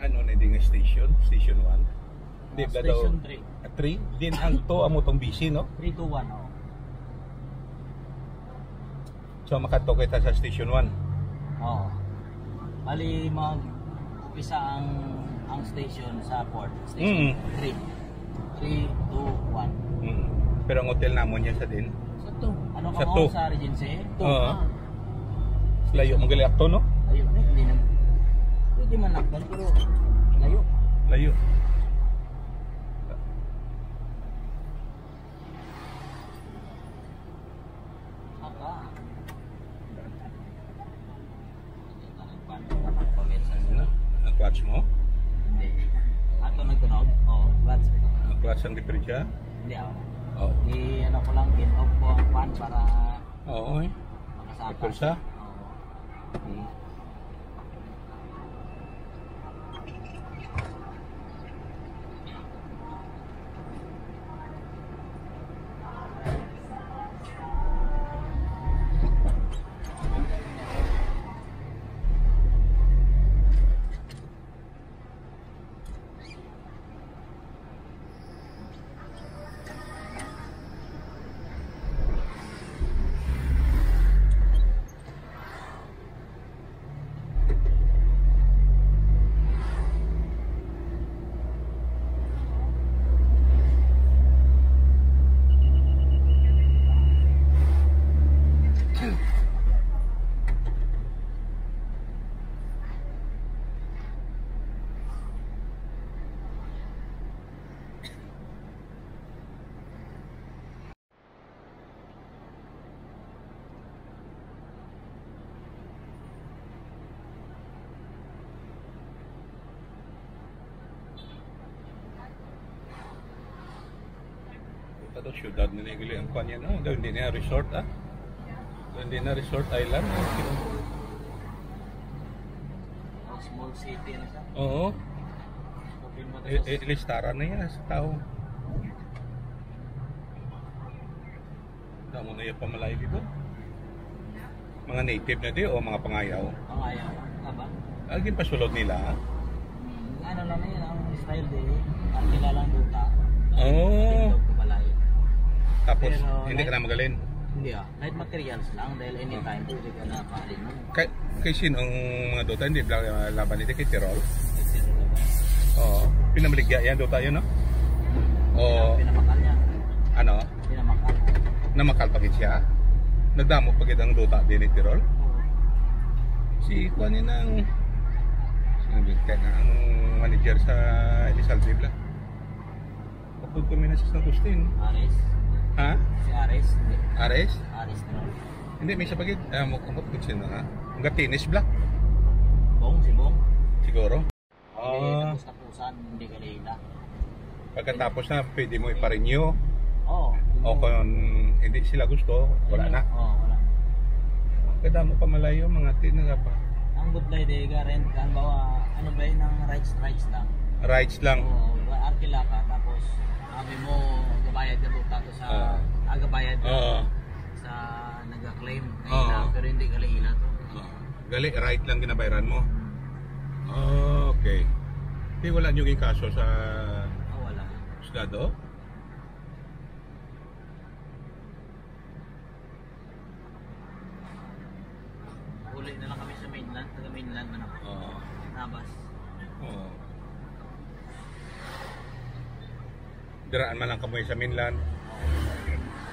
ano na din nga station? Station 1? Di ba daw? Station 3. 3? Din ang to amo tong busy, no? 3 to 1, oh. So makato kita sa station 1. Oo. Bali mag-umpisa ang station sa port. Station 3. 3 to 1. Pero ang hotel namon niya sa din. Sa 2. Ano ka Sa mo two. sa Regency? 2. Oo. Layo mong gali akto, no? Layo na, hindi na. Pwede man lakban, pero layo. Layo. Saka. Ano? Ang clutch mo? Hindi. Ato nagtunog? Oo, clutch. Ang clutch ang diferensya? Hindi ako. Oo. Ano ko lang, in-off ko ang fan para Oo eh. makasaka. Diferensya? Oo. Ito syudad na nagili ang kanya, no? Daw hindi na resort, ah? Daw hindi na resort island. Small city na siya. Oo. Open mo na siya. Ilistara na yan sa tao. Damo na yung pamalay dito. Mga native na di o mga pangayaw? Pangayaw. Aba? Agin pasulod nila, ah? Ano lang yun, ang style din. Ang kilalang duta. Oo. Tindog ko balay. Tapos, Pero, hindi ka na magaling. Hindi ah. Kahit materials lang dahil anytime pwede ka na parin mo. Kay sinong mga dota, hindi ba laban nito kay Tirol? Zero na ba? Oo. Pinamaligya yan, dota yun, no? Oo. Pinamakal niya. Ano? Pinamakal. Namakal pa siya. Nagdamo pa ang dota din ni Tirol. Si Kuan yun ang ang manager sa Elizalde Bla. Kapag kami na sa San Agustin. Ares. Ha? Si Ares. Hindi. Ares? Ares na. Hindi, may siya pagit. Mukhang sino ha? Ang tinis Bla. Bong, si Bong. Siguro. Hindi tapos-tapusan, hindi ka lila. Pagkatapos na, pwede mo ipa-renew. Oo. O kung hindi sila gusto, wala na. Oo, wala. Kada mo pa malayo, mga tinaga pa. Ang good day day ka rent ka, bawa ano ba yun ng rights lang. Rights lang. Oo, arkila ka, tapos sabi mo gabayad ka tuta to sa gabayad ka sa nag-claim na pero hindi ka lila to. Gali, right lang ginabayaran mo. Okay. Hindi wala nyo yung kaso sa Wala. Estado? Uli na lang kami sa mainland, taga-mainland man ako. Nabas. Oo. Diraan man lang kamoy sa mainland.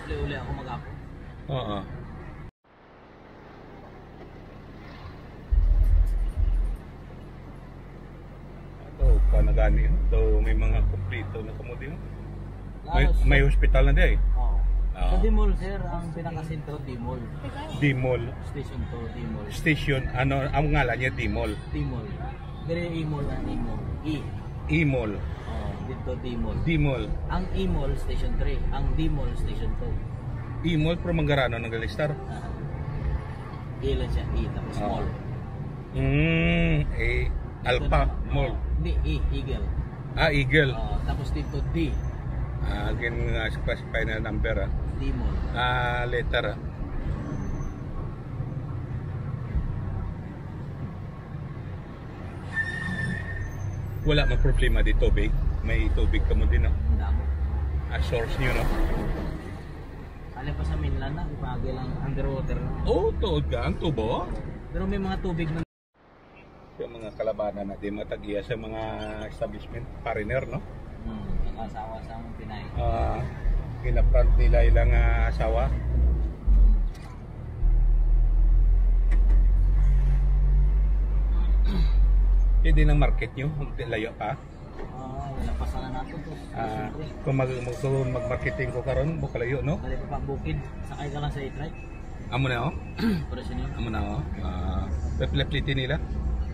Uli-uli ako mag-apo. Oo. Ito, panagani. Ito, may mga kumplito na kamudi. May hospital na di eh. Oo. Sa D-Mall sir, ang pinaka-sentro D-Mall. D-Mall. Station to D-Mall. Station, ano, ang ngalan niya D-Mall. D-Mall. Dire E-Mall na E-Mall. E-Mall. Dito D-Mall. D-Mall. Ang E-Mall Station 3, ang D-Mall Station 2. E-Mall pero Manggarano ng Galistar. E lang siya, E tapos mall. Alpha Mall. Hindi, Eagle. Eagle. Tapos dito D. Again, specify na number. D-Mall. Letter. Wala mang problema di tubig. May tubig ka mo din, no? Ang damo. Source nyo, no? Alin pa sa mainland na, ipagay lang underwater na. Oh, tuod ka ang tubo. Pero may mga tubig na. Sa mga kalabanan na di matagiya sa mga establishment, foreigner, no? Nakasawa sa mga Pinay. Ginaprant nila ilang asawa. Hindi ng market nyo, layo pa. Lapasan na natin to. Kung mag-marketing ko karon, bukalayo, no? Dali pa bukid, sakay ka lang sa e-trike. Amo na, oh? Para sa niyo. Amo na, oh? Peplitin nila?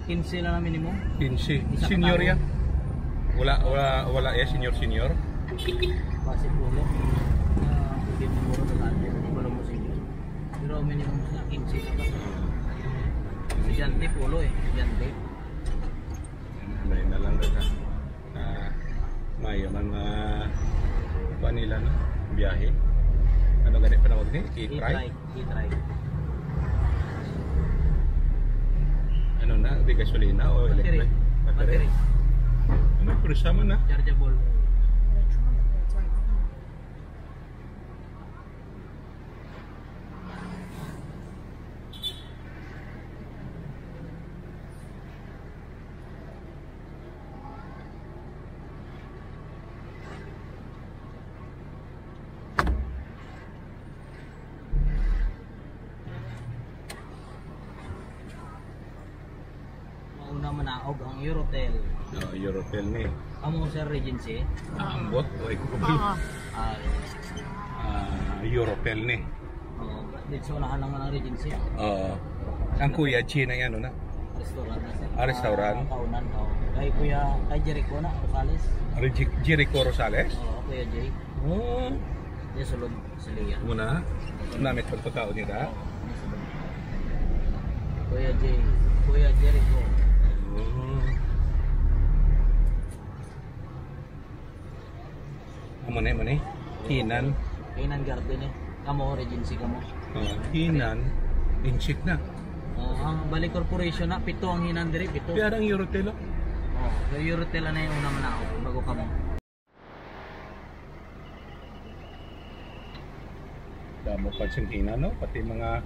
15 lang na minimum. 15. Senior yan? Wala ya, senior. Base pulo. Hindi mo muro na natin. Wala mo senior. Pero minimum sa 15 ka ba? Estudyante pulo eh. Estudyante. May na lang ka. May mga nila, no? Biyahe. Ano ganit panawag din? E-trike? E-trike. Ano na? Di gasolina o electric? Battery. Ano? Pero sama na? Chargeable. Mauna manaog ang Eurotel. Eurotel ni. Amo sa Regency. Ambot o ikubal. Eurotel ni. Dito unahan naman ang Regency. Ang Kuya China yan, ano na? Restaurant na sir. Restaurant? Kaunan ko. Kay Jericho na, Rosales. Jericho Rosales? Kuya Jay. Dia sulod sa Liya. Muna, namit pagkakao nila. Kuya Jay. Kuya Jericho. Amo na Hinan. Hinan Garden eh. Kamo, Regency kamo. Hinan, inchik na. Ang Bali Corporation na, 7 ang Hinan diri, 7. Kaya ang Eurotel. Yung Eurotel na yung una manao, bago kamo. Damo pa siyang Hinan, no? Pati mga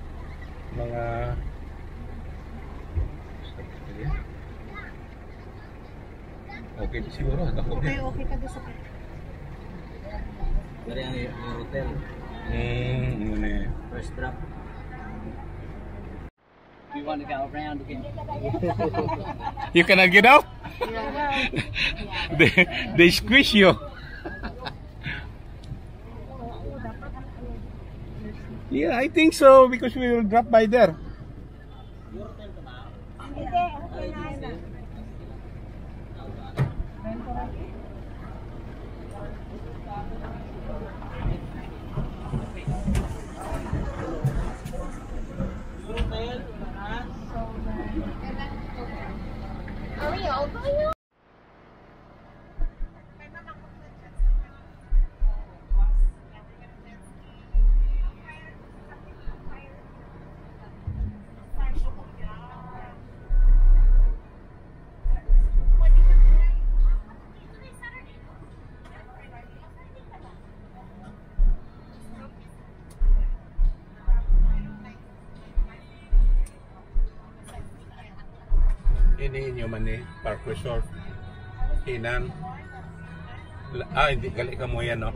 okay siguro. Okay ka doon sa Dari ang Eurotel. First drop. You want to go around again? You cannot get out? They squish you. Yeah, I think so because we will drop by there. Ini man ni Park Resort. Hinan. Hindi gali ka mo yan, no?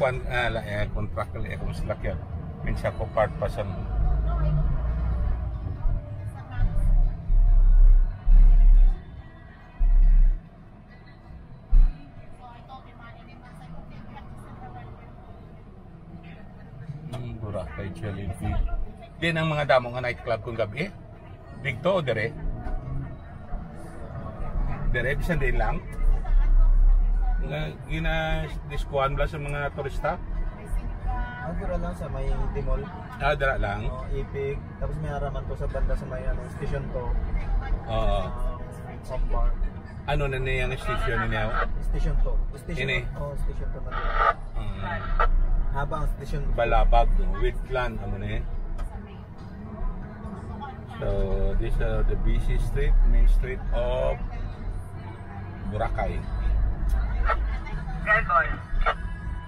Contract gali ako sa lakyan. Minsan ko part pa sa Boracay Jellyfish. Din ang mga damo nga nightclub kung gabi. Big to o dire? Dire, bisan din lang. Gina-diskuhan ba sa mga turista? Dira lang sa may Dimol. Dira lang? Ipig. Tapos may haraman to sa banda sa may station to. Softbar. Ano na niya ang station niya? Station to. Station Ini? Station to na. Habang station Balabag, Wheatland, ano na yun. So, these are the busy street, main street of Boracay. Red Boy.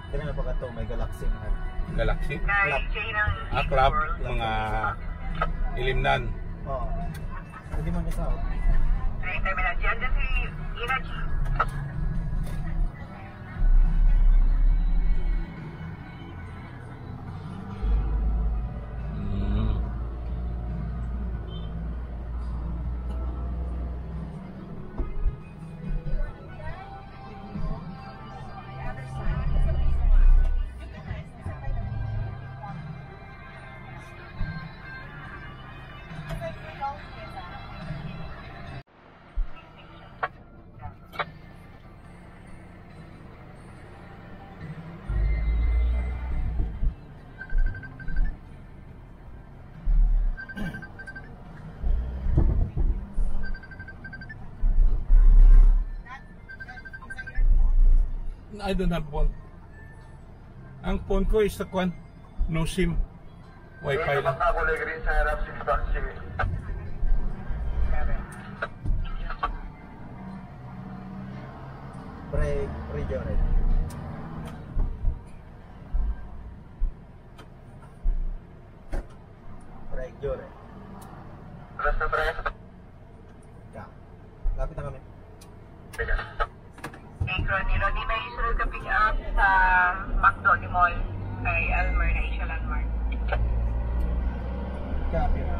Kaya na pagka to, may galaxy na. Galaxy. Kay Jay ng Club, World. mga ilimnan. Oo. Hindi mo nasa out. Ay, terminal. Diyan si Ina G. Mm. I don't have phone. Ang phone ko is the one, no SIM. Wi-Fi lang. Pre-radio red. Radio red. Basta pre. Ya. Lapit na kami. Hey, Ronnie, may sunod ka pick up sa McDo ni Mall kay Elmer na Asia Landmark. Copy na.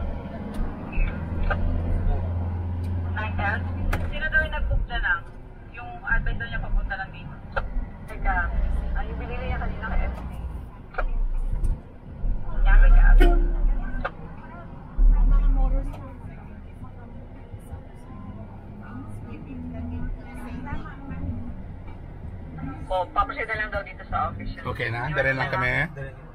Ay, El? Sino daw yung nag-book na lang? Yung advent daw niya papunta lang dito. Teka, yung binili niya kanina kay FC. Yan, kaya ako. O, papasya na lang daw dito sa office. Okay na, dali lang kami. Dali.